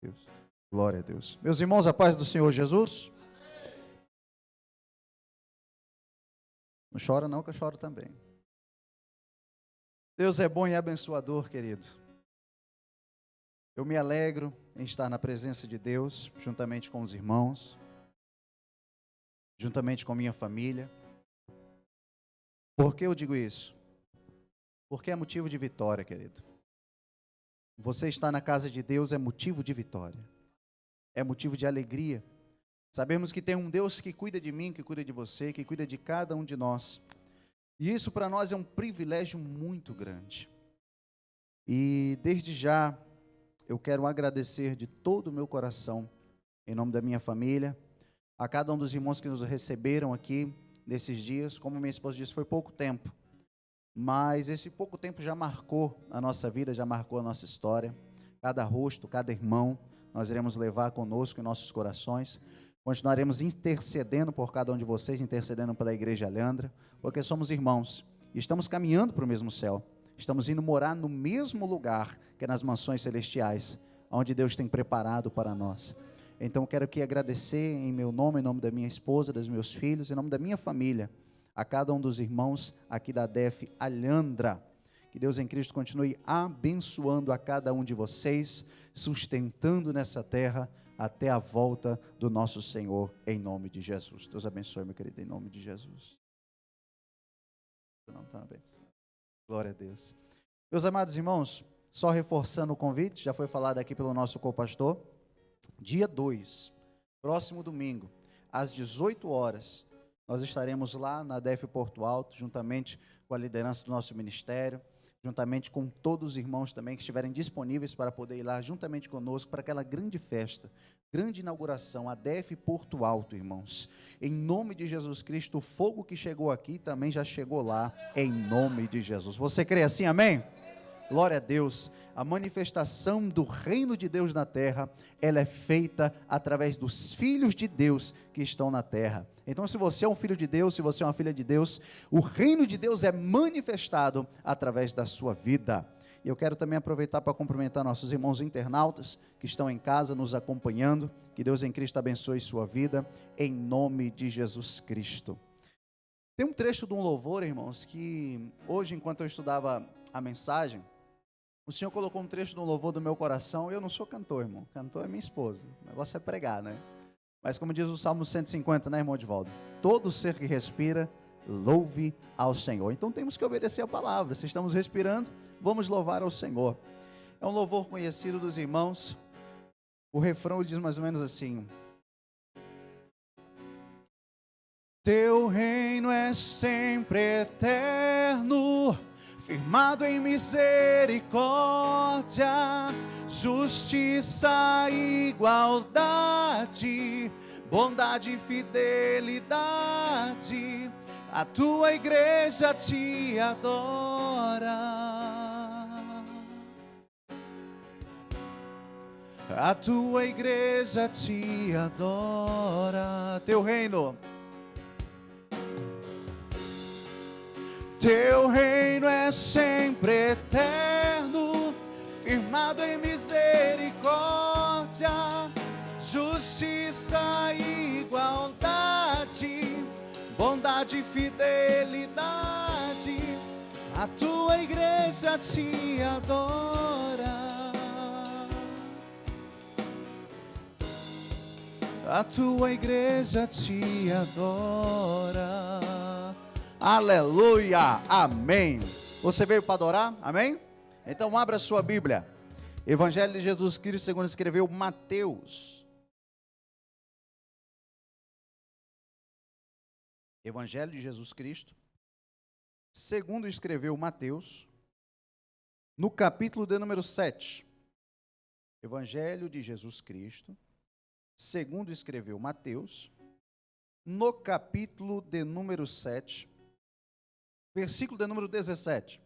Deus. Glória a Deus. Meus irmãos, a paz do Senhor Jesus. Não chora não, que eu choro também. Deus é bom e abençoador, querido. Eu me alegro em estar na presença de Deus, juntamente com os irmãos, juntamente com minha família. Por que eu digo isso? Porque é motivo de vitória, querido. Você estar na casa de Deus é motivo de vitória. É motivo de alegria. Sabemos que tem um Deus que cuida de mim, que cuida de você, que cuida de cada um de nós. E isso para nós é um privilégio muito grande. E desde já eu quero agradecer de todo o meu coração, em nome da minha família, a cada um dos irmãos que nos receberam aqui nesses dias. Como minha esposa disse, foi pouco tempo, mas esse pouco tempo já marcou a nossa vida, já marcou a nossa história. Cada rosto, cada irmão, nós iremos levar conosco em nossos corações. Continuaremos intercedendo por cada um de vocês, intercedendo pela Igreja Alhandra, porque somos irmãos e estamos caminhando para o mesmo céu. Estamos indo morar no mesmo lugar que é nas mansões celestiais, onde Deus tem preparado para nós. Então eu quero aqui agradecer em meu nome, em nome da minha esposa, dos meus filhos, em nome da minha família, a cada um dos irmãos aqui da DEF Alhandra. Que Deus em Cristo continue abençoando a cada um de vocês, sustentando nessa terra até a volta do nosso Senhor, em nome de Jesus. Deus abençoe, meu querido, em nome de Jesus. Glória a Deus. Meus amados irmãos, só reforçando o convite, já foi falado aqui pelo nosso co-pastor, dia 2, próximo domingo, às 18 horas, nós estaremos lá na DEF Porto Alto, juntamente com a liderança do nosso ministério, juntamente com todos os irmãos também que estiverem disponíveis para poder ir lá juntamente conosco para aquela grande festa, grande inauguração, a DEF Porto Alto, irmãos. Em nome de Jesus Cristo, o fogo que chegou aqui também já chegou lá, em nome de Jesus. Você crê assim, amém? Glória a Deus. A manifestação do reino de Deus na terra, ela é feita através dos filhos de Deus que estão na terra. Então, se você é um filho de Deus, se você é uma filha de Deus, o reino de Deus é manifestado através da sua vida. E eu quero também aproveitar para cumprimentar nossos irmãos internautas que estão em casa nos acompanhando. Que Deus em Cristo abençoe sua vida, em nome de Jesus Cristo. Tem um trecho de um louvor, irmãos, que hoje, enquanto eu estudava a mensagem, o Senhor colocou um trecho de um louvor do meu coração. Eu não sou cantor, irmão. Cantor é minha esposa. O negócio é pregar, né? Mas como diz o Salmo 150, né, irmão Edivaldo? Todo ser que respira, louve ao Senhor. Então temos que obedecer a palavra. Se estamos respirando, vamos louvar ao Senhor. É um louvor conhecido dos irmãos. O refrão diz mais ou menos assim: Teu reino é sempre eterno, firmado em misericórdia, justiça e igualdade, bondade e fidelidade. A tua igreja te adora. A tua igreja te adora. Teu reino. Teu reino é sempre eterno, firmado em misericórdia, justiça e igualdade, bondade e fidelidade. A tua igreja te adora. A tua igreja te adora. Aleluia, amém. Você veio para adorar, amém? Então abra sua Bíblia, Evangelho de Jesus Cristo segundo escreveu Mateus. Evangelho de Jesus Cristo segundo escreveu Mateus, no capítulo de número 7. Evangelho de Jesus Cristo segundo escreveu Mateus, no capítulo de número 7, versículo de número 17.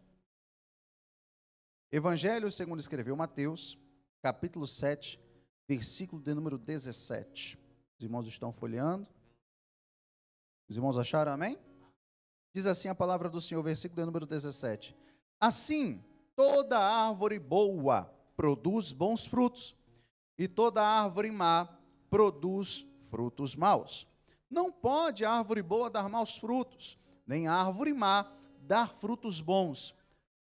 Evangelho segundo escreveu Mateus, capítulo 7, versículo de número 17. Os irmãos estão folheando. Os irmãos acharam, amém? Diz assim a palavra do Senhor, versículo de número 17. Assim, toda árvore boa produz bons frutos, e toda árvore má produz frutos maus. Não pode a árvore boa dar maus frutos, nem a árvore má dar frutos bons.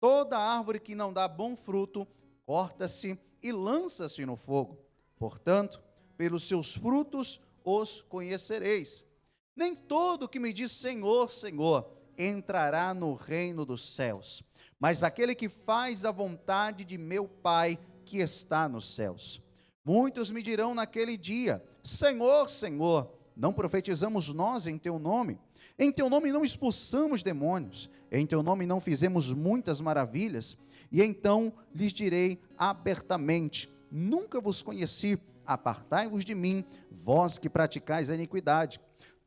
Toda árvore que não dá bom fruto, corta-se e lança-se no fogo. Portanto, pelos seus frutos os conhecereis. Nem todo que me diz Senhor, Senhor, entrará no reino dos céus, mas aquele que faz a vontade de meu Pai que está nos céus. Muitos me dirão naquele dia: Senhor, Senhor, não profetizamos nós em teu nome? Em teu nome não expulsamos demônios, em teu nome não fizemos muitas maravilhas? E então lhes direi abertamente: nunca vos conheci, apartai-vos de mim, vós que praticais a iniquidade.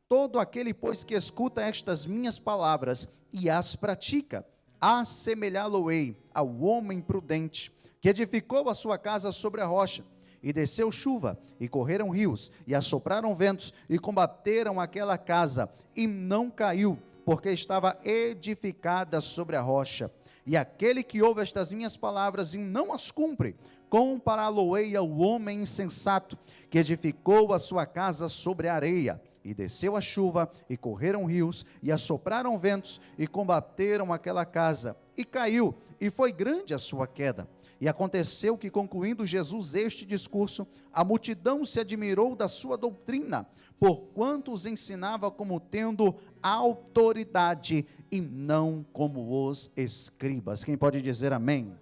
Todo aquele, pois, que escuta estas minhas palavras e as pratica, assemelhá-lo-ei ao homem prudente, que edificou a sua casa sobre a rocha. E desceu chuva, e correram rios, e assopraram ventos, e combateram aquela casa, e não caiu, porque estava edificada sobre a rocha. E aquele que ouve estas minhas palavras e não as cumpre, compará-lo-ei ao homem insensato, que edificou a sua casa sobre a areia. E desceu a chuva, e correram rios, e assopraram ventos, e combateram aquela casa, e caiu, e foi grande a sua queda. E aconteceu que, concluindo Jesus este discurso, a multidão se admirou da sua doutrina, porquanto os ensinava como tendo autoridade, e não como os escribas. Quem pode dizer amém?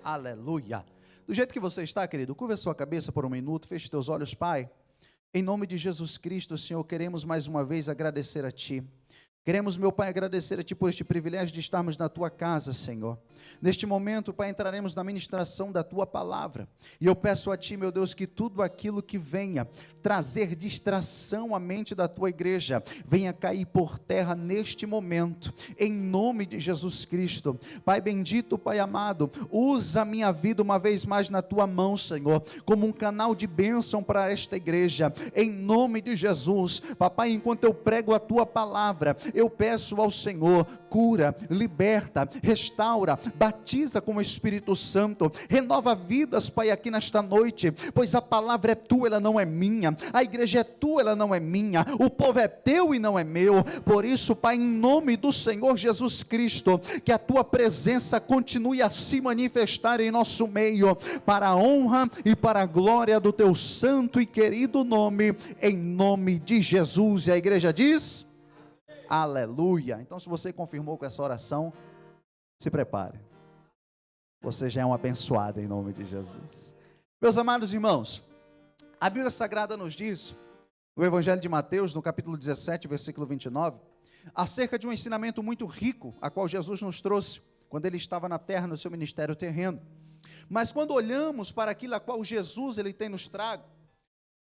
Aleluia. Do jeito que você está, querido, curva a sua cabeça por um minuto, feche teus olhos, Pai. Em nome de Jesus Cristo, Senhor, queremos mais uma vez agradecer a Ti. Queremos, meu Pai, agradecer a Ti por este privilégio de estarmos na Tua casa, Senhor. Neste momento, Pai, entraremos na ministração da Tua palavra. E eu peço a Ti, meu Deus, que tudo aquilo que venha trazer distração à mente da Tua igreja, venha cair por terra neste momento, em nome de Jesus Cristo. Pai bendito, Pai amado, usa a minha vida uma vez mais na Tua mão, Senhor, como um canal de bênção para esta igreja, em nome de Jesus. Papai, enquanto eu prego a Tua palavra, eu peço ao Senhor, cura, liberta, restaura, batiza com o Espírito Santo, renova vidas, Pai, aqui nesta noite, pois a palavra é Tua, ela não é minha, a igreja é Tua, ela não é minha, o povo é Teu e não é meu. Por isso, Pai, em nome do Senhor Jesus Cristo, que a Tua presença continue a se manifestar em nosso meio, para a honra e para a glória do Teu santo e querido nome, em nome de Jesus. E a igreja diz: aleluia. Então, se você confirmou com essa oração, se prepare, você já é um abençoado em nome de Jesus. Meus amados irmãos, a Bíblia Sagrada nos diz, no Evangelho de Mateus, no capítulo 17, versículo 29, acerca de um ensinamento muito rico, a qual Jesus nos trouxe, quando Ele estava na terra, no seu ministério terreno. Mas quando olhamos para aquilo a qual Jesus Ele tem nos trago,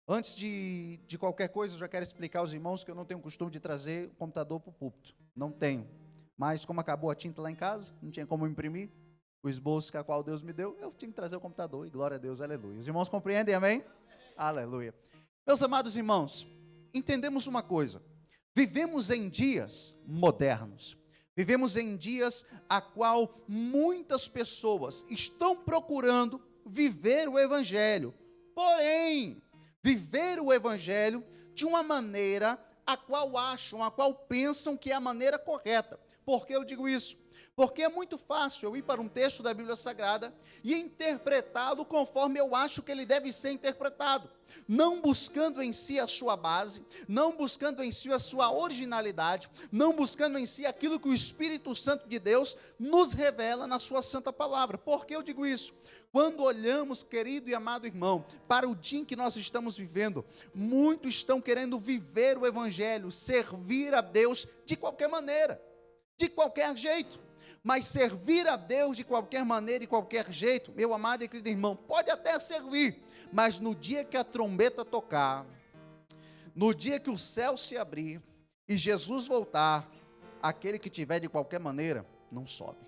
antes de qualquer coisa, eu já quero explicar aos irmãos que eu não tenho o costume de trazer o computador para o púlpito. Não tenho. Mas como acabou a tinta lá em casa, não tinha como imprimir o esboço que a qual Deus me deu, eu tinha que trazer o computador, e glória a Deus, aleluia. Os irmãos compreendem, amém? Aleluia. Meus amados irmãos, entendemos uma coisa: vivemos em dias modernos, vivemos em dias a qual muitas pessoas estão procurando viver o Evangelho, porém, viver o Evangelho de uma maneira a qual acham, a qual pensam que é a maneira correta. Por que eu digo isso? Porque é muito fácil eu ir para um texto da Bíblia Sagrada e interpretá-lo conforme eu acho que ele deve ser interpretado, não buscando em si a sua base, não buscando em si a sua originalidade, não buscando em si aquilo que o Espírito Santo de Deus nos revela na sua santa palavra. Por que eu digo isso? Quando olhamos, querido e amado irmão, para o dia em que nós estamos vivendo, muitos estão querendo viver o Evangelho, servir a Deus de qualquer maneira, de qualquer jeito. Mas servir a Deus de qualquer maneira e qualquer jeito, meu amado e querido irmão, pode até servir, mas no dia que a trombeta tocar, no dia que o céu se abrir e Jesus voltar, aquele que tiver de qualquer maneira, não sobe.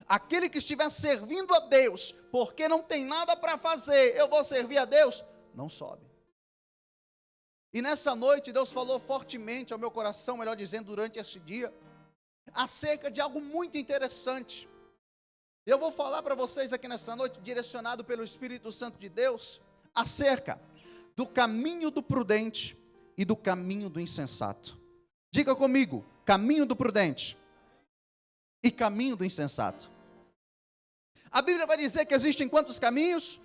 Aquele que estiver servindo a Deus, porque não tem nada para fazer, eu vou servir a Deus, não sobe. E nessa noite Deus falou fortemente ao meu coração, melhor dizendo, durante este dia, acerca de algo muito interessante. Eu vou falar para vocês aqui nessa noite, direcionado pelo Espírito Santo de Deus, acerca do caminho do prudente e do caminho do insensato. Diga comigo, caminho do prudente e caminho do insensato. A Bíblia vai dizer que existem quantos caminhos?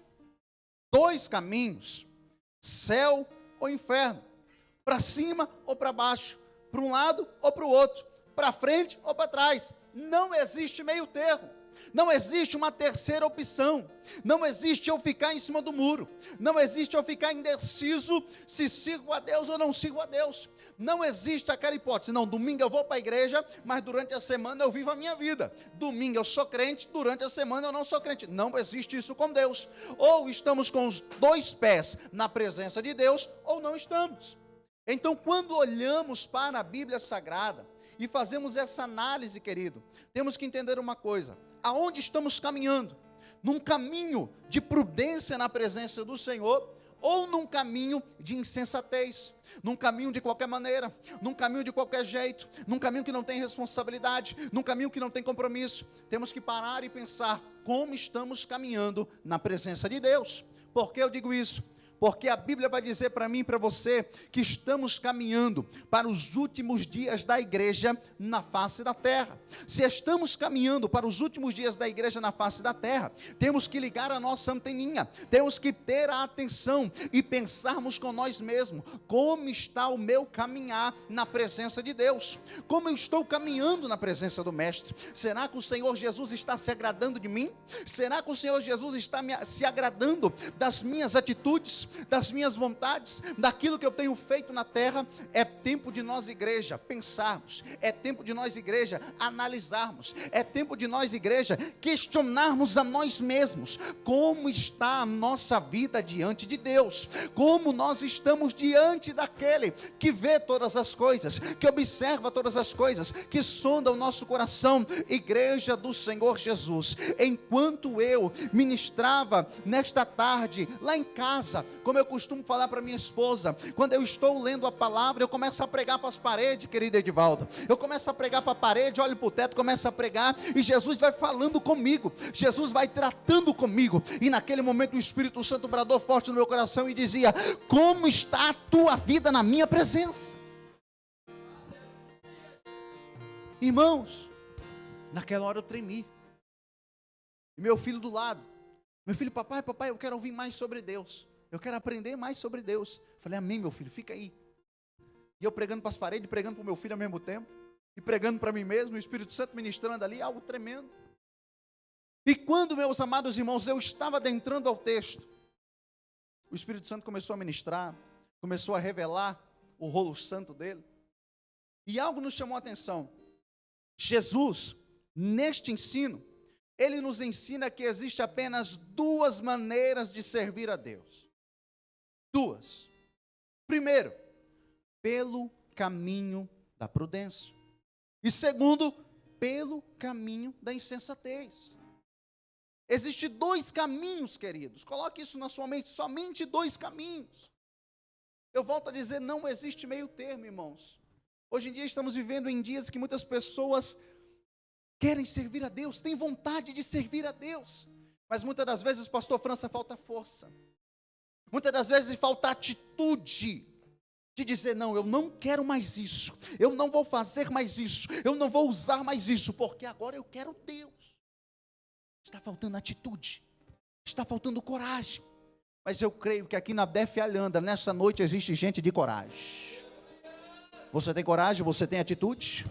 2 caminhos, céu ou inferno, para cima ou para baixo, para um lado ou para o outro, para frente ou para trás. Não existe meio termo. Não existe uma terceira opção. Não existe eu ficar em cima do muro. Não existe eu ficar indeciso se sigo a Deus ou não sigo a Deus. Não existe aquela hipótese. Não, domingo eu vou para a igreja, mas durante a semana eu vivo a minha vida. Domingo eu sou crente, durante a semana eu não sou crente. Não existe isso com Deus. Ou estamos com os 2 pés na presença de Deus, ou não estamos. Então, quando olhamos para a Bíblia Sagrada e fazemos essa análise, querido, temos que entender uma coisa: aonde estamos caminhando? Num caminho de prudência na presença do Senhor, ou num caminho de insensatez, num caminho de qualquer maneira, num caminho de qualquer jeito, num caminho que não tem responsabilidade, num caminho que não tem compromisso? Temos que parar e pensar como estamos caminhando na presença de Deus. Por que eu digo isso? Porque a Bíblia vai dizer para mim e para você que estamos caminhando para os últimos dias da igreja na face da terra. Se estamos caminhando para os últimos dias da igreja na face da terra, temos que ligar a nossa anteninha, temos que ter a atenção e pensarmos com nós mesmos: como está o meu caminhar na presença de Deus? Como eu estou caminhando na presença do Mestre? Será que o Senhor Jesus está se agradando de mim? Será que o Senhor Jesus está se agradando das minhas atitudes, das minhas vontades, daquilo que eu tenho feito na terra? É tempo de nós, igreja, pensarmos. É tempo de nós, igreja, analisarmos. É tempo de nós, igreja, questionarmos a nós mesmos. Como está a nossa vida diante de Deus? Como nós estamos diante daquele que vê todas as coisas, que observa todas as coisas, que sonda o nosso coração? Igreja do Senhor Jesus, enquanto eu ministrava nesta tarde, lá em casa, como eu costumo falar para minha esposa, quando eu estou lendo a palavra, eu começo a pregar para as paredes, querida Edivaldo. Eu começo a pregar para a parede, olho para o teto, começo a pregar, e Jesus vai falando comigo, Jesus vai tratando comigo. E naquele momento o Espírito Santo bradou forte no meu coração e dizia: como está a tua vida na minha presença? Irmãos, naquela hora eu tremi. E meu filho do lado, meu filho: papai, eu quero ouvir mais sobre Deus, eu quero aprender mais sobre Deus. Falei: amém, meu filho, fica aí. E eu pregando para as paredes, pregando para o meu filho ao mesmo tempo, e pregando para mim mesmo, o Espírito Santo ministrando ali, algo tremendo. E quando, meus amados irmãos, eu estava adentrando ao texto, o Espírito Santo começou a ministrar, começou a revelar o rolo santo dele, e algo nos chamou a atenção. Jesus, neste ensino, ele nos ensina que existe apenas 2 maneiras de servir a Deus. 2. Primeiro, pelo caminho da prudência. E segundo, pelo caminho da insensatez. Existem 2 caminhos, queridos. Coloque isso na sua mente, somente 2 caminhos. Eu volto a dizer, não existe meio termo, irmãos. Hoje em dia estamos vivendo em dias que muitas pessoas querem servir a Deus, têm vontade de servir a Deus, mas muitas das vezes, pastor França, falta força. Muitas das vezes falta atitude de dizer: não, eu não quero mais isso, eu não vou fazer mais isso, eu não vou usar mais isso, porque agora eu quero Deus. Está faltando atitude, está faltando coragem. Mas eu creio que aqui na Def Alhanda, nessa noite, existe gente de coragem. Você tem coragem? Você tem atitude?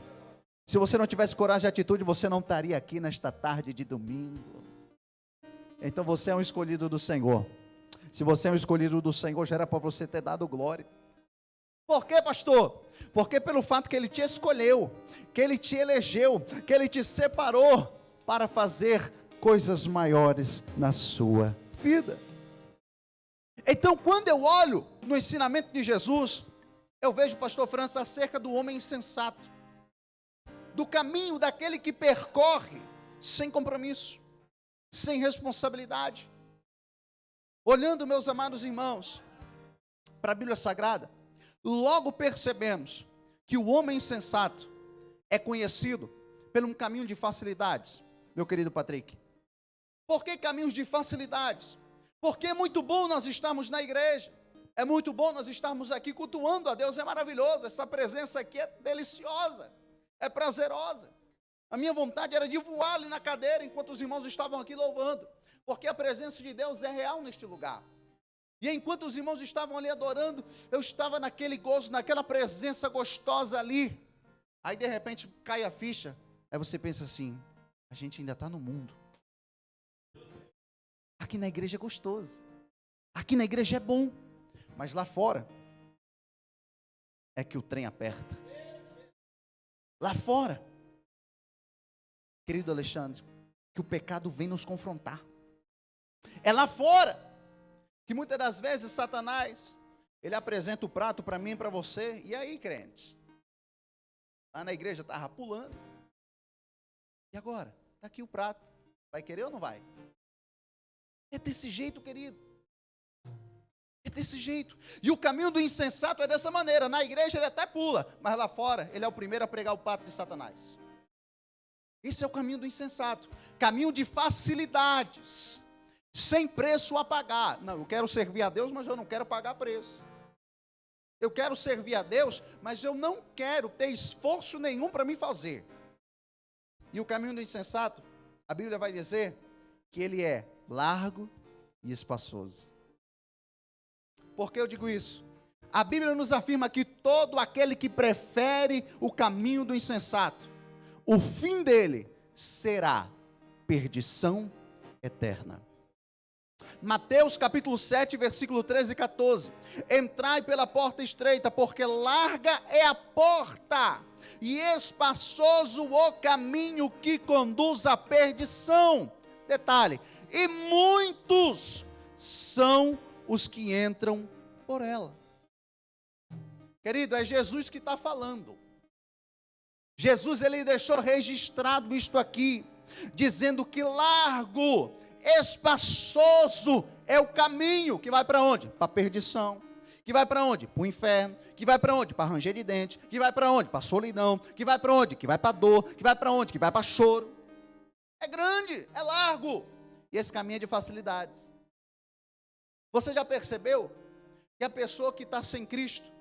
Se você não tivesse coragem e atitude, você não estaria aqui nesta tarde de domingo. Então você é um escolhido do Senhor. Se você é um escolhido do Senhor, já era para você ter dado glória. Por quê, pastor? Porque pelo fato que Ele te escolheu, que Ele te elegeu, que Ele te separou para fazer coisas maiores na sua vida. Então, quando eu olho no ensinamento de Jesus, eu vejo, pastor França, acerca do homem insensato, do caminho daquele que percorre sem compromisso, sem responsabilidade. Olhando, meus amados irmãos, para a Bíblia Sagrada, logo percebemos que o homem insensato é conhecido por um caminho de facilidades, meu querido Patrick. Por que caminhos de facilidades? Porque é muito bom nós estarmos na igreja. É muito bom nós estarmos aqui cultuando a Deus, é maravilhoso. Essa presença aqui é deliciosa, é prazerosa. A minha vontade era de voar ali na cadeira enquanto os irmãos estavam aqui louvando, porque a presença de Deus é real neste lugar. E enquanto os irmãos estavam ali adorando, eu estava naquele gozo, naquela presença gostosa ali. Aí de repente cai a ficha, aí você pensa assim, a gente ainda está no mundo. Aqui na igreja é gostoso, aqui na igreja é bom, mas lá fora é que o trem aperta. Lá fora, querido Alexandre, que o pecado vem nos confrontar. É lá fora que muitas das vezes Satanás, ele apresenta o prato para mim e para você. E aí, crente? Lá na igreja estava pulando. E agora? Está aqui o prato. Vai querer ou não vai? É desse jeito, querido. É desse jeito. E o caminho do insensato é dessa maneira. Na igreja ele até pula, mas lá fora ele é o primeiro a pregar o pato de Satanás. Esse é o caminho do insensato. Caminho de facilidades, sem preço a pagar. Não, eu quero servir a Deus, mas eu não quero pagar preço. Eu quero servir a Deus, mas eu não quero ter esforço nenhum para me fazer. E o caminho do insensato, a Bíblia vai dizer que ele é largo e espaçoso. Por que eu digo isso? A Bíblia nos afirma que todo aquele que prefere o caminho do insensato, o fim dele será perdição eterna. Mateus capítulo 7, versículo 13 e 14. Entrai pela porta estreita, porque larga é a porta, e espaçoso o caminho que conduz à perdição. Detalhe, e muitos são os que entram por ela. Querido, é Jesus que está falando. Jesus, ele deixou registrado isto aqui, dizendo que largo, espaçoso é o caminho que vai para onde? Para a perdição. Que vai para onde? Para o inferno. Que vai para onde? Para ranger de dente. Que vai para onde? Para a solidão. Que vai para onde? Que vai para a dor. Que vai para onde? Que vai para choro. É grande, é largo. E esse caminho é de facilidades. Você já percebeu que a pessoa que está sem Cristo,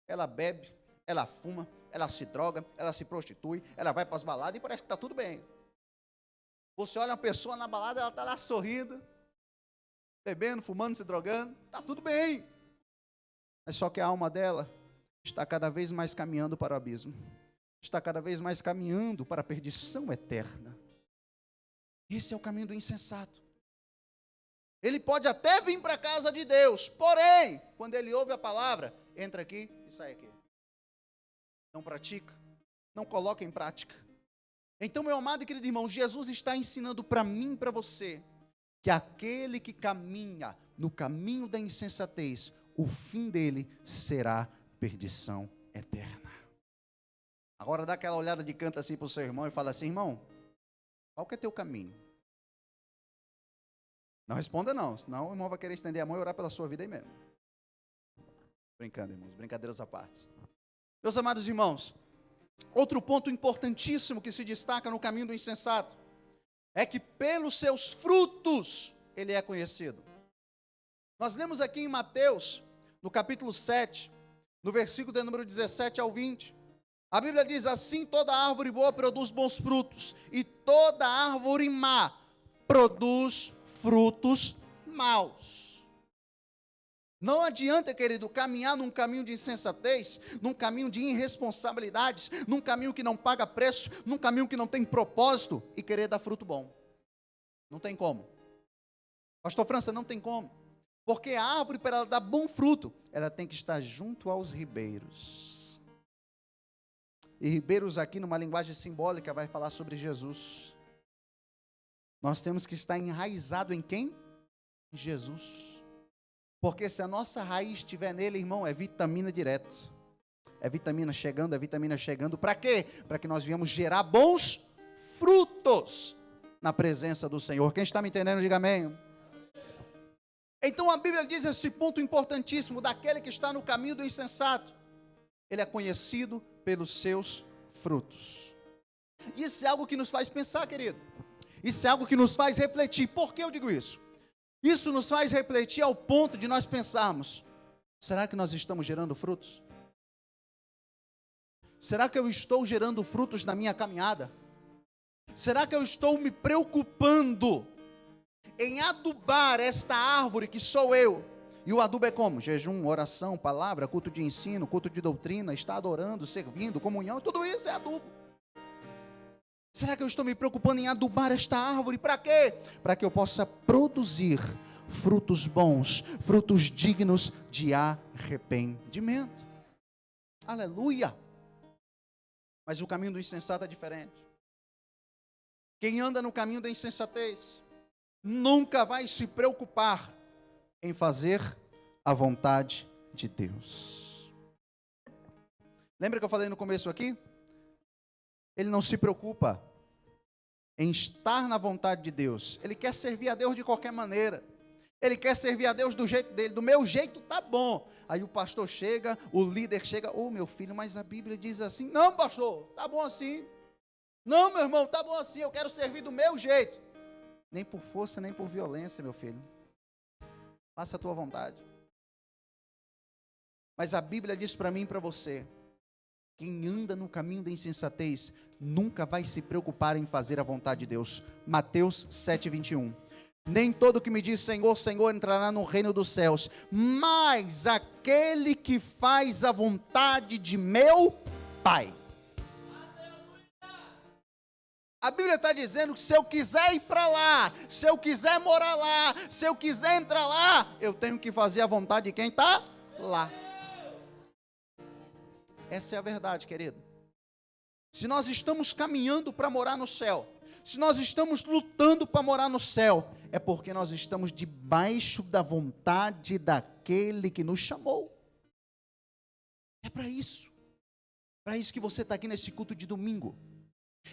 ela bebe, ela fuma, ela se droga, ela se prostitui, ela vai para as baladas e parece que está tudo bem. Você olha uma pessoa na balada, ela está lá sorrindo, bebendo, fumando, se drogando, está tudo bem. Mas só que a alma dela está cada vez mais caminhando para o abismo. Está cada vez mais caminhando para a perdição eterna. Esse é o caminho do insensato. Ele pode até vir para a casa de Deus, porém, quando ele ouve a palavra, entra aqui e sai aqui. Não pratica, não coloca em prática. Então, meu amado e querido irmão, Jesus está ensinando para mim e para você, que aquele que caminha no caminho da insensatez, o fim dele será perdição eterna. Agora dá aquela olhada de canto assim para o seu irmão e fala assim, irmão, qual que é teu caminho? Não responda não, senão o irmão vai querer estender a mão e orar pela sua vida aí mesmo. Brincando, irmãos, brincadeiras à parte. Meus amados irmãos, outro ponto importantíssimo que se destaca no caminho do insensato, é que pelos seus frutos ele é conhecido. Nós lemos aqui em Mateus, no capítulo 7, no versículo de número 17 ao 20, a Bíblia diz assim, toda árvore boa produz bons frutos, e toda árvore má produz frutos maus. Não adianta, querido, caminhar num caminho de insensatez, num caminho de irresponsabilidades, num caminho que não paga preço, num caminho que não tem propósito e querer dar fruto bom. Não tem como. Pastor França, não tem como. Porque a árvore, para ela dar bom fruto, ela tem que estar junto aos ribeiros. E ribeiros aqui, numa linguagem simbólica, vai falar sobre Jesus. Nós temos que estar enraizado em quem? Em Jesus. Porque se a nossa raiz estiver nele, irmão, é vitamina direto. É vitamina chegando. Para quê? Para que nós venhamos gerar bons frutos na presença do Senhor. Quem está me entendendo, diga amém. Então a Bíblia diz esse ponto importantíssimo, daquele que está no caminho do insensato. Ele é conhecido pelos seus frutos. Isso é algo que nos faz pensar, querido. Isso é algo que nos faz refletir. Por que eu digo isso? Isso nos faz refletir ao ponto de nós pensarmos: será que nós estamos gerando frutos? Será que eu estou gerando frutos na minha caminhada? Será que eu estou me preocupando em adubar esta árvore que sou eu? E o adubo é como? Jejum, oração, palavra, culto de ensino, culto de doutrina, estar adorando, servindo, comunhão, tudo isso é adubo. Será que eu estou me preocupando em adubar esta árvore? Para quê? Para que eu possa produzir frutos bons, frutos dignos de arrependimento. Aleluia! Mas o caminho do insensato é diferente. Quem anda no caminho da insensatez nunca vai se preocupar em fazer a vontade de Deus. Lembra que eu falei no começo aqui? Ele não se preocupa em estar na vontade de Deus. Ele quer servir a Deus de qualquer maneira. Ele quer servir a Deus do jeito dele. Do meu jeito tá bom. Aí o pastor chega, o líder chega: ô meu filho, mas a Bíblia diz assim. Não, pastor, tá bom assim. Não, meu irmão, tá bom assim. Eu quero servir do meu jeito. Nem por força, nem por violência, meu filho. Faça a tua vontade. Mas a Bíblia diz para mim e para você: quem anda no caminho da insensatez nunca vai se preocupar em fazer a vontade de Deus. Mateus 7:21. Nem todo que me diz Senhor, Senhor entrará no reino dos céus, mas aquele que faz a vontade de meu Pai. A Bíblia está dizendo que se eu quiser ir para lá, se eu quiser morar lá, se eu quiser entrar lá, eu tenho que fazer a vontade de quem está lá. Essa é a verdade, querido. Se nós estamos caminhando para morar no céu, se nós estamos lutando para morar no céu, é porque nós estamos debaixo da vontade daquele que nos chamou. É para isso que você está aqui nesse culto de domingo.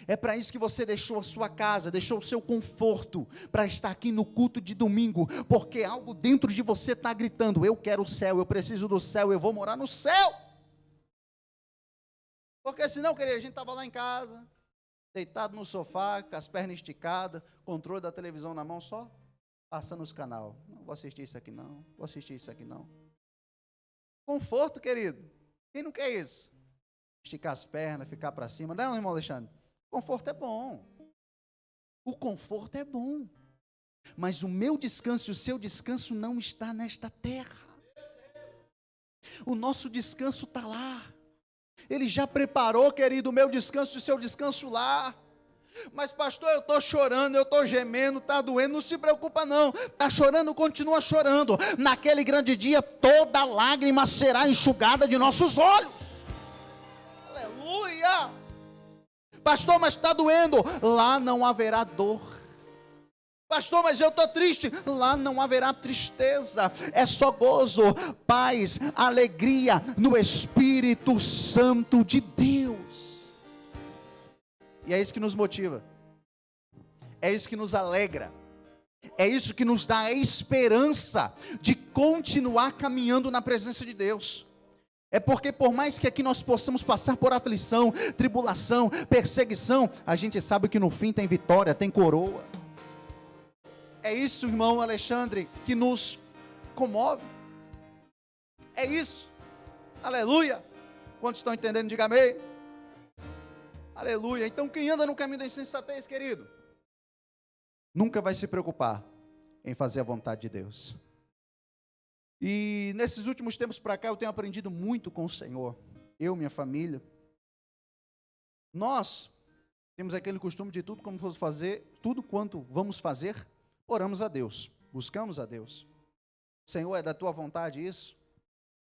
É para isso que você deixou a sua casa, deixou o seu conforto, para estar aqui no culto de domingo, porque algo dentro de você está gritando: eu quero o céu, eu preciso do céu, eu vou morar no céu. Porque senão, querido, a gente estava lá em casa, deitado no sofá, com as pernas esticadas, controle da televisão na mão, só passando os canal. Não vou assistir isso aqui não, vou assistir isso aqui não. Conforto, querido. Quem não quer isso? Esticar as pernas, ficar para cima. Não, irmão Alexandre, conforto é bom. O conforto é bom. Mas o meu descanso e o seu descanso não está nesta terra. O nosso descanso está lá. Ele já preparou, querido, o meu descanso e o seu descanso lá. Mas pastor, eu estou chorando, eu estou gemendo, está doendo. Não se preocupa não, está chorando, continua chorando. Naquele grande dia, toda lágrima será enxugada de nossos olhos. Aleluia. Pastor, mas está doendo. Lá não haverá dor. Pastor, mas eu estou triste. Lá não haverá tristeza. É só gozo, paz, alegria no Espírito Santo de Deus. E é isso que nos motiva. É isso que nos alegra. É isso que nos dá a esperança de continuar caminhando na presença de Deus. É porque por mais que aqui nós possamos passar por aflição, tribulação, perseguição, a gente sabe que no fim tem vitória, tem coroa. É isso, irmão Alexandre, que nos comove. É isso. Aleluia. Quantos estão entendendo? Diga amém. Aleluia. Então quem anda no caminho da insensatez, querido, nunca vai se preocupar em fazer a vontade de Deus. E nesses últimos tempos para cá eu tenho aprendido muito com o Senhor. Eu, minha família. Nós temos aquele costume de tudo como vamos fazer, tudo quanto vamos fazer, oramos a Deus, buscamos a Deus. Senhor, é da tua vontade isso?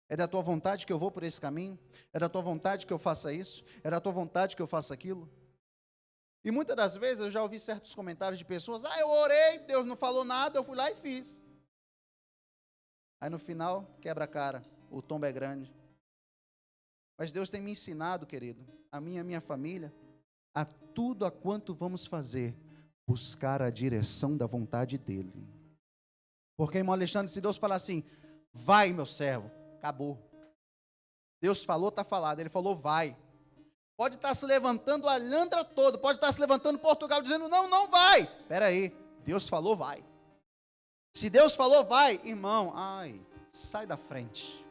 É da tua vontade que eu vou por esse caminho? É da tua vontade que eu faça isso? É da tua vontade que eu faça aquilo? E muitas das vezes eu já ouvi certos comentários de pessoas: eu orei, Deus não falou nada, eu fui lá e fiz. Aí no final, quebra a cara, o tombo é grande. Mas Deus tem me ensinado, querido, a mim e a minha família, a tudo a quanto vamos fazer, buscar a direção da vontade dEle. Porque, irmão Alexandre, se Deus falar assim: vai, meu servo, acabou. Deus falou, está falado. Ele falou, vai. Pode estar se levantando a Alhandra toda, pode estar se levantando Portugal dizendo, não, não vai. Espera aí, Deus falou, vai. Se Deus falou, vai, irmão, sai da frente.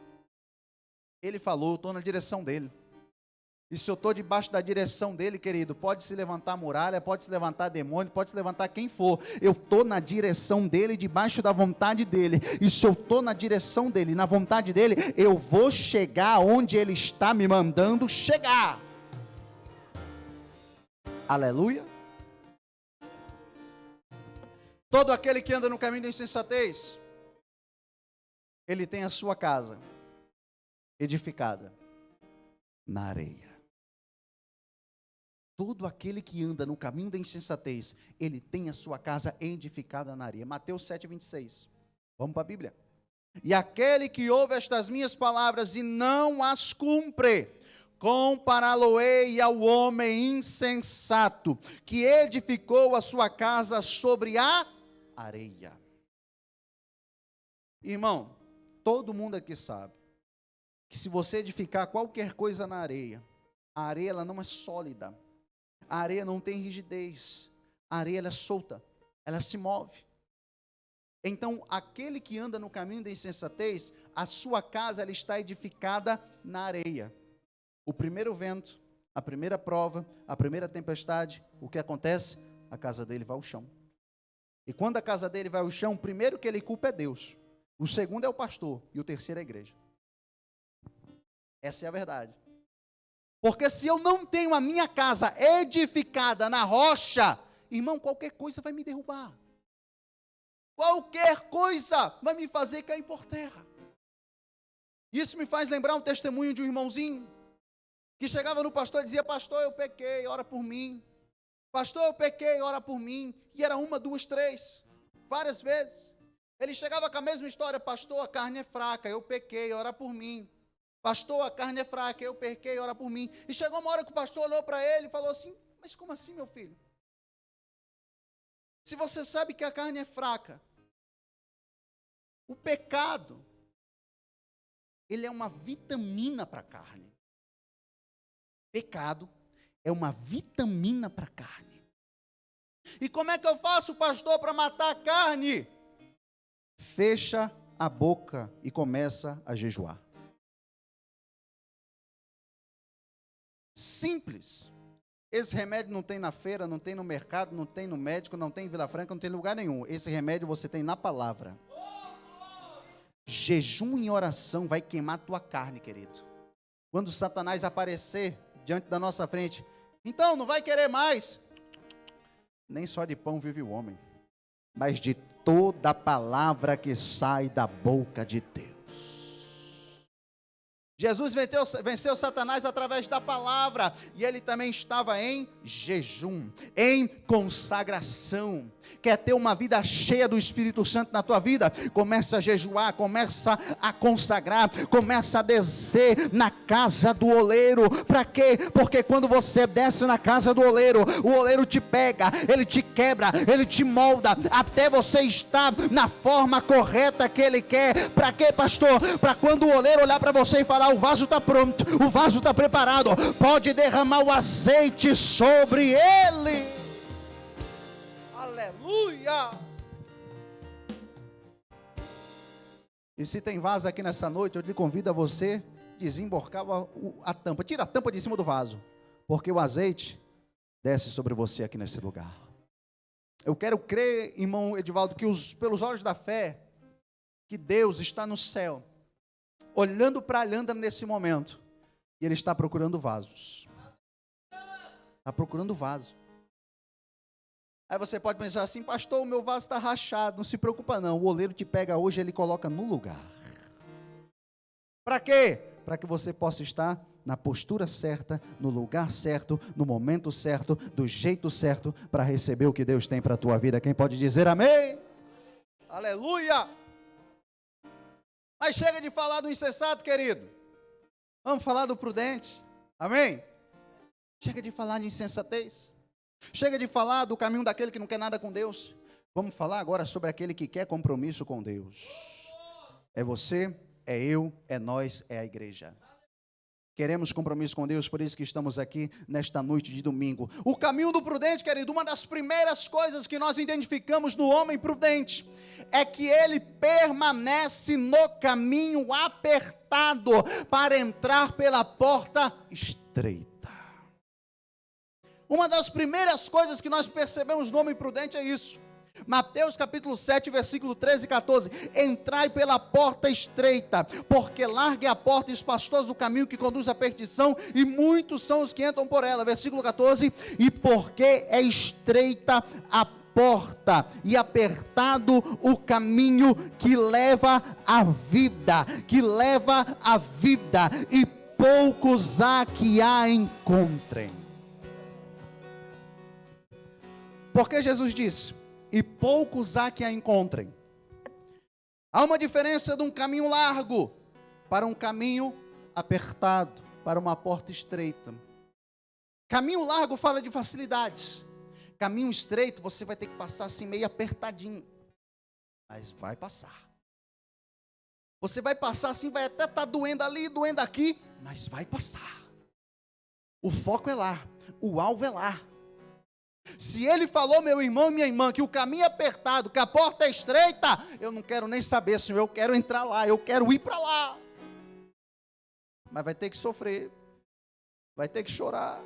Ele falou, estou na direção dele. E se eu estou debaixo da direção dele, querido, pode se levantar muralha, pode se levantar demônio, pode se levantar quem for. Eu estou na direção dele, debaixo da vontade dele. E se eu estou na direção dele, na vontade dele, eu vou chegar onde ele está me mandando chegar. Aleluia. Todo aquele que anda no caminho da insensatez, ele tem a sua casa edificada na areia. Todo aquele que anda no caminho da insensatez, ele tem a sua casa edificada na areia. Mateus 7,26. Vamos para a Bíblia. E aquele que ouve estas minhas palavras e não as cumpre, compará-lo-ei ao homem insensato, que edificou a sua casa sobre a areia. Irmão, todo mundo aqui sabe que se você edificar qualquer coisa na areia, a areia ela não é sólida, a areia não tem rigidez, a areia ela é solta, ela se move. Então, aquele que anda no caminho da insensatez, a sua casa ela está edificada na areia. O primeiro vento, a primeira prova, a primeira tempestade, o que acontece? A casa dele vai ao chão. E quando a casa dele vai ao chão, o primeiro que ele culpa é Deus, o segundo é o pastor e o terceiro é a igreja. Essa é a verdade. Porque se eu não tenho a minha casa edificada na rocha, irmão, qualquer coisa vai me derrubar. Qualquer coisa vai me fazer cair por terra. Isso me faz lembrar um testemunho de um irmãozinho que chegava no pastor e dizia, pastor, eu pequei, ora por mim. Pastor, eu pequei, ora por mim. E era 1, 2, 3, várias vezes. Ele chegava com a mesma história, pastor, a carne é fraca, eu pequei, ora por mim. Pastor, a carne é fraca, eu pequei, ora por mim. E chegou uma hora que o pastor olhou para ele e falou assim, mas como assim, meu filho? Se você sabe que a carne é fraca, o pecado, ele é uma vitamina para a carne. Pecado é uma vitamina para a carne. E como é que eu faço, pastor, para matar a carne? Fecha a boca e começa a jejuar. Simples. Esse remédio não tem na feira, não tem no mercado, não tem no médico, não tem em Vila Franca, não tem em lugar nenhum. Esse remédio você tem na palavra. Jejum e oração vai queimar a tua carne, querido. Quando Satanás aparecer diante da nossa frente, então não vai querer mais. Nem só de pão vive o homem, mas de toda a palavra que sai da boca de Deus. Jesus venceu Satanás através da palavra, e ele também estava em jejum, em consagração. Quer ter uma vida cheia do Espírito Santo na tua vida? Começa a jejuar, começa a consagrar, começa a descer na casa do oleiro. Para quê? Porque quando você desce na casa do oleiro, o oleiro te pega, ele te quebra, ele te molda, até você estar na forma correta que ele quer. Para quê, pastor? Para quando o oleiro olhar para você e falar, o vaso está pronto, o vaso está preparado, pode derramar o azeite sobre ele. Aleluia! E se tem vaso aqui nessa noite, eu lhe convido a você desemborcar a tampa. Tira a tampa de cima do vaso, porque o azeite desce sobre você aqui nesse lugar. Eu quero crer, irmão Edivaldo, que pelos olhos da fé, que Deus está no céu, olhando para a Alhandra nesse momento, e Ele está procurando vasos. Está procurando vaso. Aí você pode pensar assim, pastor, o meu vaso está rachado. Não se preocupa não, o oleiro te pega hoje, ele coloca no lugar. Para quê? Para que você possa estar na postura certa, no lugar certo, no momento certo, do jeito certo, para receber o que Deus tem para a tua vida. Quem pode dizer amém? Aleluia! Mas chega de falar do insensato, querido. Vamos falar do prudente. Amém? Chega de falar de insensatez. Chega de falar do caminho daquele que não quer nada com Deus. Vamos falar agora sobre aquele que quer compromisso com Deus. É você, é eu, é nós, é a igreja. Queremos compromisso com Deus, por isso que estamos aqui nesta noite de domingo. O caminho do prudente, querido, uma das primeiras coisas que nós identificamos no homem prudente é que ele permanece no caminho apertado para entrar pela porta estreita. Uma das primeiras coisas que nós percebemos no homem prudente é isso. Mateus capítulo 7, versículo 13 e 14: entrai pela porta estreita, porque larga é a porta e espaçoso o caminho que conduz à perdição, e muitos são os que entram por ela. Versículo 14: e porque é estreita a porta e apertado o caminho que leva à vida, e poucos há que a encontrem. Porque Jesus disse: e poucos há que a encontrem. Há uma diferença de um caminho largo para um caminho apertado, para uma porta estreita. Caminho largo fala de facilidades. Caminho estreito você vai ter que passar assim meio apertadinho, mas vai passar. Você vai passar assim, vai até estar doendo ali, doendo aqui, mas vai passar. O foco é lá, o alvo é lá. Se ele falou, meu irmão e minha irmã, que o caminho é apertado, que a porta é estreita, eu não quero nem saber, Senhor, eu quero entrar lá, eu quero ir para lá. Mas vai ter que sofrer, vai ter que chorar,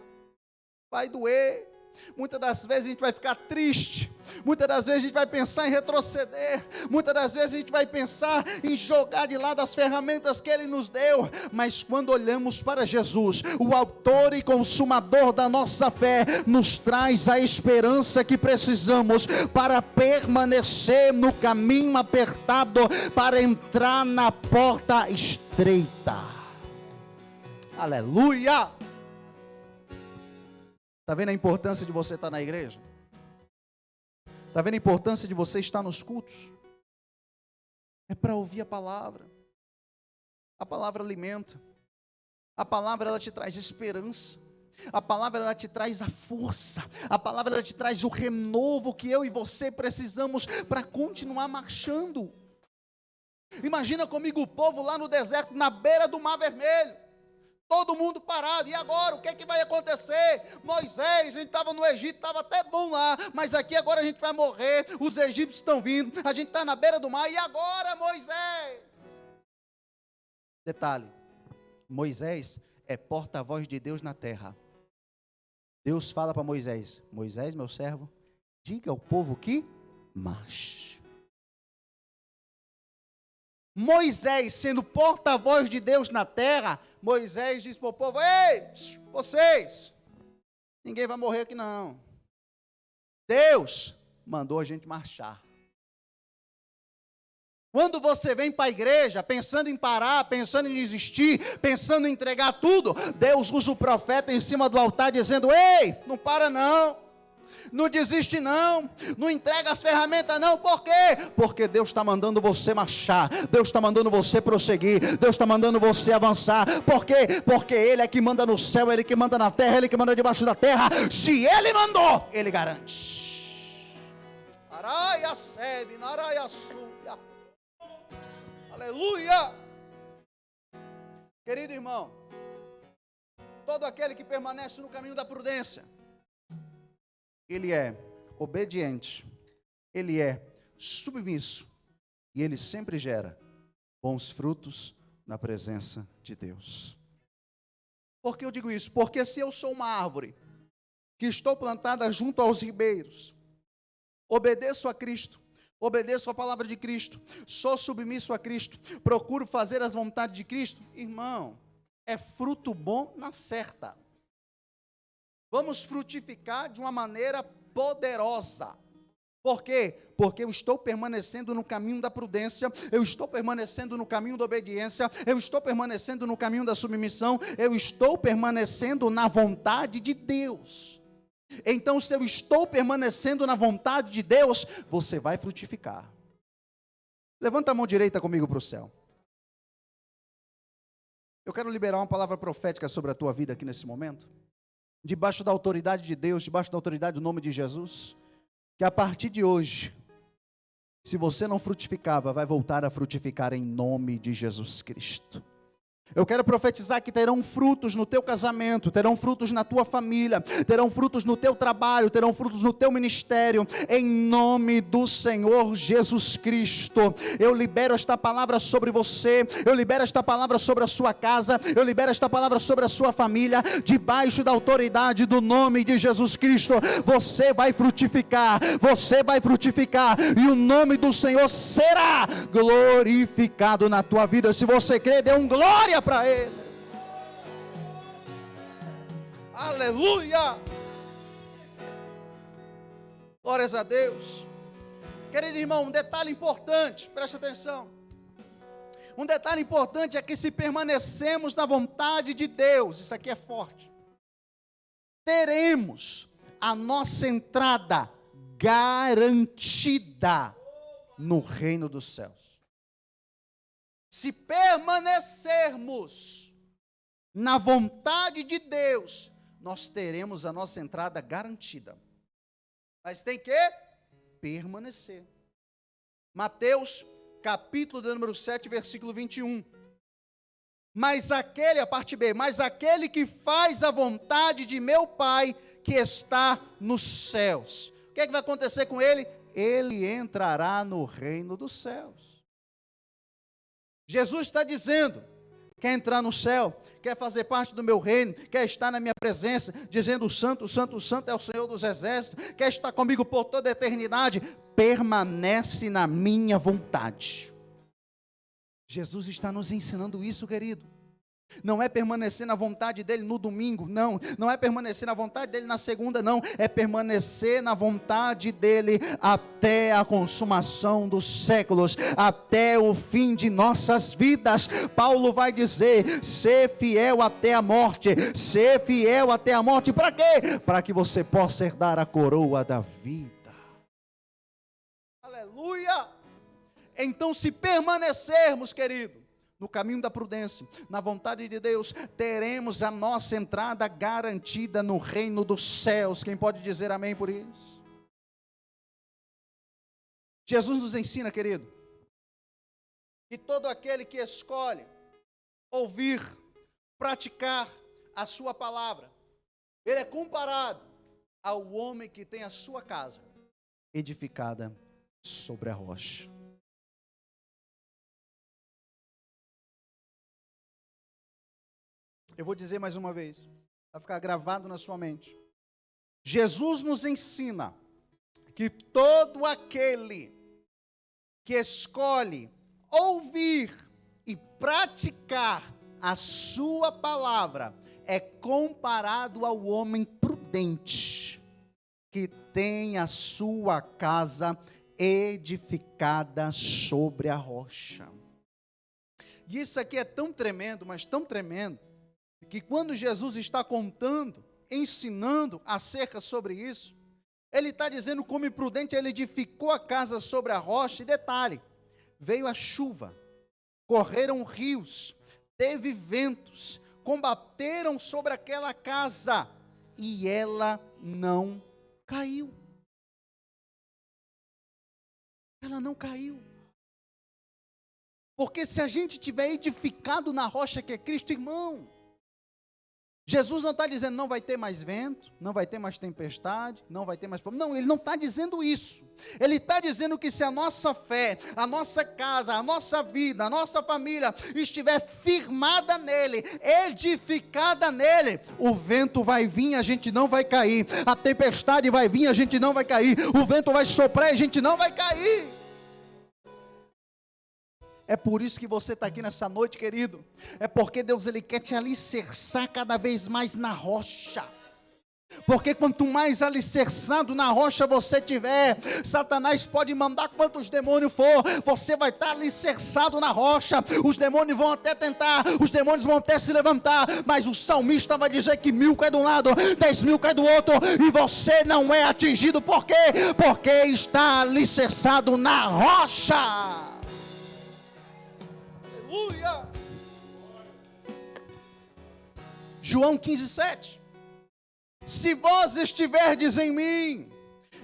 vai doer. Muitas das vezes a gente vai ficar triste, muitas das vezes a gente vai pensar em retroceder, muitas das vezes a gente vai pensar em jogar de lado as ferramentas que Ele nos deu, mas quando olhamos para Jesus, o autor e consumador da nossa fé, nos traz a esperança que precisamos para permanecer no caminho apertado, para entrar na porta estreita. Aleluia! Está vendo a importância de você estar na igreja? Está vendo a importância de você estar nos cultos? É para ouvir a palavra. A palavra alimenta. A palavra, ela te traz esperança. A palavra, ela te traz a força. A palavra, ela te traz o renovo que eu e você precisamos para continuar marchando. Imagina comigo o povo lá no deserto, na beira do Mar Vermelho. Todo mundo parado, e agora o que é que vai acontecer? Moisés, a gente estava no Egito, estava até bom lá, mas aqui agora a gente vai morrer, os egípcios estão vindo, a gente está na beira do mar, e agora Moisés? Detalhe, Moisés é porta-voz de Deus na terra. Deus fala para Moisés: Moisés, meu servo, diga ao povo que marche. Moisés, sendo porta-voz de Deus na terra, Moisés diz para o povo: ei, vocês, ninguém vai morrer aqui não. Deus mandou a gente marchar. Quando você vem para a igreja pensando em parar, pensando em desistir, pensando em entregar tudo, Deus usa o profeta em cima do altar dizendo: ei, não para não. Não desiste não, não entrega as ferramentas não. Por quê? Porque Deus está mandando você marchar, Deus está mandando você prosseguir, Deus está mandando você avançar. Por quê? Porque Ele é que manda no céu, Ele que manda na terra, Ele que manda debaixo da terra. Se Ele mandou, Ele garante. Araia sebe, naraia suia. Aleluia. Querido irmão, todo aquele que permanece no caminho da prudência, ele é obediente, ele é submisso, e ele sempre gera bons frutos na presença de Deus. Por que eu digo isso? Porque se eu sou uma árvore que estou plantada junto aos ribeiros, obedeço a Cristo, obedeço a palavra de Cristo, sou submisso a Cristo, procuro fazer as vontades de Cristo, irmão, é fruto bom na certa. Vamos frutificar de uma maneira poderosa. Por quê? Porque eu estou permanecendo no caminho da prudência, eu estou permanecendo no caminho da obediência, eu estou permanecendo no caminho da submissão, eu estou permanecendo na vontade de Deus. Então, se eu estou permanecendo na vontade de Deus, você vai frutificar. Levanta a mão direita comigo para o céu. Eu quero liberar uma palavra profética sobre a tua vida aqui nesse momento. Debaixo da autoridade de Deus, debaixo da autoridade do nome de Jesus, que a partir de hoje, se você não frutificava, vai voltar a frutificar em nome de Jesus Cristo. Eu quero profetizar que terão frutos no teu casamento, terão frutos na tua família, terão frutos no teu trabalho, terão frutos no teu ministério, em nome do Senhor Jesus Cristo. Eu libero esta palavra sobre você, eu libero esta palavra sobre a sua casa, eu libero esta palavra sobre a sua família, debaixo da autoridade do nome de Jesus Cristo. Você vai frutificar, e o nome do Senhor será glorificado na tua vida. Se você crê, dê um glória para Ele. Aleluia! Glórias a Deus. Querido irmão, um detalhe importante, preste atenção. Um detalhe importante é que se permanecemos na vontade de Deus, isso aqui é forte, teremos a nossa entrada garantida no reino dos céus. Se permanecermos na vontade de Deus, nós teremos a nossa entrada garantida. Mas tem que permanecer. Mateus, capítulo de número 7, versículo 21. Mas aquele, a parte B, mas aquele que faz a vontade de meu Pai, que está nos céus. O que é que vai acontecer com ele? Ele entrará no reino dos céus. Jesus está dizendo, quer entrar no céu, quer fazer parte do meu reino, quer estar na minha presença, dizendo santo, santo, santo é o Senhor dos exércitos, quer estar comigo por toda a eternidade, permanece na minha vontade. Jesus está nos ensinando isso, querido. Não é permanecer na vontade dele no domingo, não é permanecer na vontade dele na segunda, não, é permanecer na vontade dele até a consumação dos séculos, até o fim de nossas vidas. Paulo vai dizer, ser fiel até a morte, para quê? Para que você possa herdar a coroa da vida. Aleluia! Então, se permanecermos, querido, no caminho da prudência, na vontade de Deus, teremos a nossa entrada garantida no reino dos céus. Quem pode dizer amém por isso? Jesus nos ensina, querido, que todo aquele que escolhe ouvir, praticar a sua palavra, ele é comparado ao homem que tem a sua casa edificada sobre a rocha. Eu vou dizer mais uma vez, vai ficar gravado na sua mente. Jesus nos ensina que todo aquele que escolhe ouvir e praticar a sua palavra é comparado ao homem prudente que tem a sua casa edificada sobre a rocha. E isso aqui é tão tremendo, mas tão tremendo, que quando Jesus está contando, ensinando acerca sobre isso, ele está dizendo como imprudente, ele edificou a casa sobre a rocha, e detalhe, veio a chuva, correram rios, teve ventos, combateram sobre aquela casa, e ela não caiu. Ela não caiu. Porque se a gente tiver edificado na rocha que é Cristo, irmão, Jesus não está dizendo não vai ter mais vento, não vai ter mais tempestade, não vai ter mais problema. Não, ele não está dizendo isso. Ele está dizendo que se a nossa fé, a nossa casa, a nossa vida, a nossa família estiver firmada nele, edificada nele, o vento vai vir, a gente não vai cair. A tempestade vai vir, a gente não vai cair. O vento vai soprar, a gente não vai cair. É por isso que você está aqui nessa noite, querido. É porque Deus, ele quer te alicerçar cada vez mais na rocha. Porque quanto mais alicerçado na rocha você tiver, Satanás pode mandar quantos demônios for, você vai estar alicerçado na rocha. Os demônios vão até tentar, os demônios vão até se levantar, mas o salmista vai dizer que 1000 cai de um lado, 10.000 cai do outro, e você não é atingido. Por quê? Porque está alicerçado na rocha. Aleluia! João 15:7. Se vós estiverdes em mim,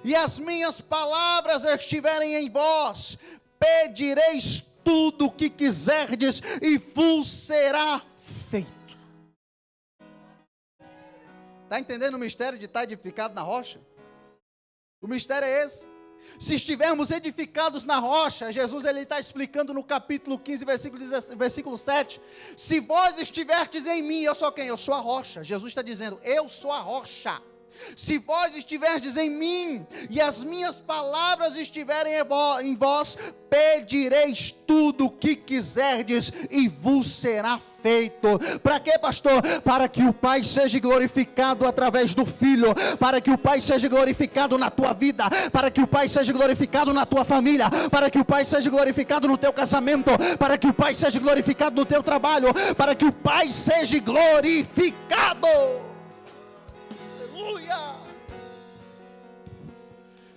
e as minhas palavras estiverem em vós, pedireis tudo o que quiserdes, e vos será Está entendendo o mistério de estar edificado na rocha? O mistério é esse. Se estivermos edificados na rocha, Jesus ele está explicando no capítulo 15, versículo 7. Se vós estiverdes em mim, eu sou quem? Eu sou a rocha. Jesus está dizendo, eu sou a rocha. Se vós estiverdes em mim, e as minhas palavras estiverem em vós, pedireis tudo o que quiserdes, e vos será feito. Para quê, pastor? Para que o Pai seja glorificado através do Filho, para que o Pai seja glorificado na tua vida, para que o Pai seja glorificado na tua família, para que o Pai seja glorificado no teu casamento, para que o Pai seja glorificado no teu trabalho, para que o Pai seja glorificado.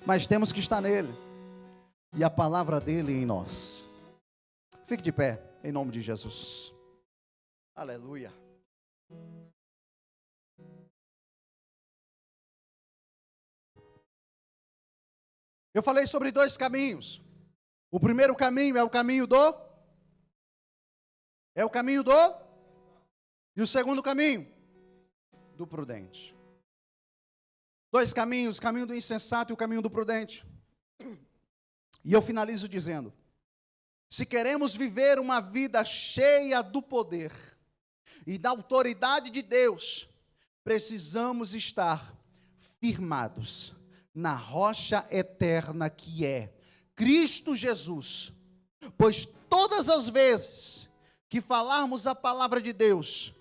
Mas temos que estar nele, e a palavra dele em nós. Fique de pé, em nome de Jesus. Aleluia. Eu falei sobre dois caminhos. O primeiro caminho é o caminho do... E o segundo caminho? Do prudente. Dois caminhos, o caminho do insensato e o caminho do prudente. E eu finalizo dizendo, se queremos viver uma vida cheia do poder e da autoridade de Deus, precisamos estar firmados na rocha eterna que é Cristo Jesus. Pois todas as vezes que falarmos a palavra de Deus,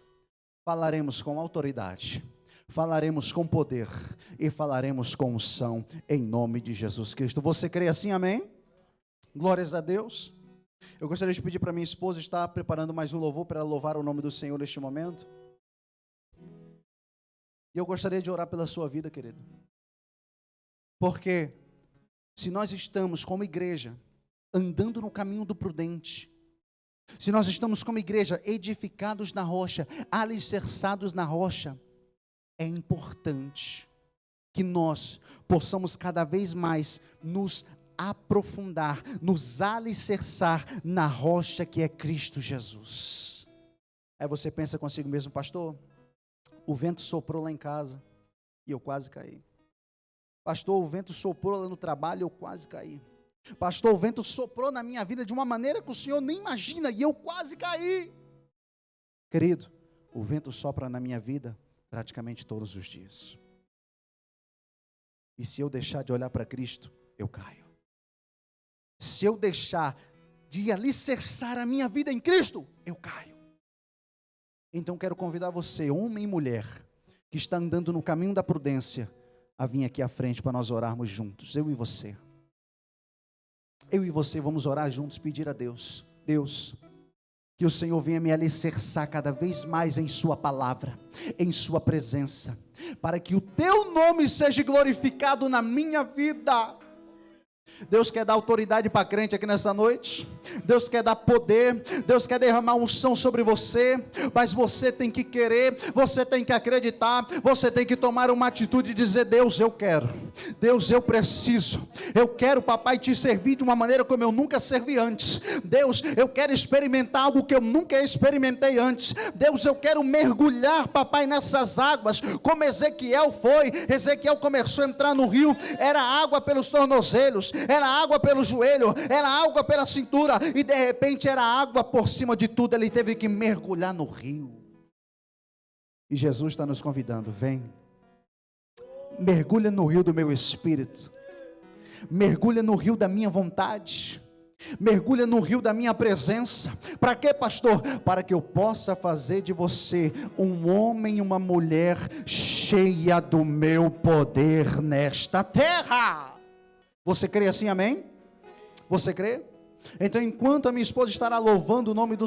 falaremos com autoridade, falaremos com poder e falaremos com unção em nome de Jesus Cristo. Você crê assim, amém? Glórias a Deus. Eu gostaria de pedir para minha esposa estar preparando mais um louvor para louvar o nome do Senhor neste momento. E eu gostaria de orar pela sua vida, querido. Porque se nós estamos como igreja andando no caminho do prudente, se nós estamos como igreja edificados na rocha, alicerçados na rocha, é importante que nós possamos cada vez mais nos aprofundar, nos alicerçar na rocha que é Cristo Jesus. Aí você pensa consigo mesmo, pastor, o vento soprou lá em casa e eu quase caí. Pastor, o vento soprou lá no trabalho e eu quase caí. Pastor, o vento soprou na minha vida de uma maneira que o senhor nem imagina e eu quase caí. Querido, o vento sopra na minha vida praticamente todos os dias. E se eu deixar de olhar para Cristo, eu caio. Se eu deixar de alicerçar a minha vida em Cristo, eu caio. Então quero convidar você, homem e mulher, que está andando no caminho da prudência, a vir aqui à frente para nós orarmos juntos, eu e você. Eu e você vamos orar juntos, pedir a Deus, Deus, que o Senhor venha me alicerçar cada vez mais em sua palavra, em sua presença, para que o teu nome seja glorificado na minha vida. Deus quer dar autoridade para crente aqui nessa noite. Deus quer dar poder. Deus quer derramar unção sobre você. Mas você tem que querer. Você tem que acreditar. Você tem que tomar uma atitude e dizer: Deus, eu quero. Deus, eu preciso. Eu quero, papai, te servir de uma maneira como eu nunca servi antes. Deus, eu quero experimentar algo que eu nunca experimentei antes. Deus, eu quero mergulhar, papai, nessas águas, como Ezequiel foi. Ezequiel começou a entrar no rio. Era água pelos tornozelos, era água pelo joelho, era água pela cintura, e de repente era água por cima de tudo. Ele teve que mergulhar no rio. E Jesus está nos convidando: vem, mergulha no rio do meu espírito, mergulha no rio da minha vontade, mergulha no rio da minha presença. Para quê, pastor? Para que eu possa fazer de você um homem e uma mulher cheia do meu poder nesta terra. Você crê assim, amém? Você crê? Então, enquanto a minha esposa estará louvando o nome do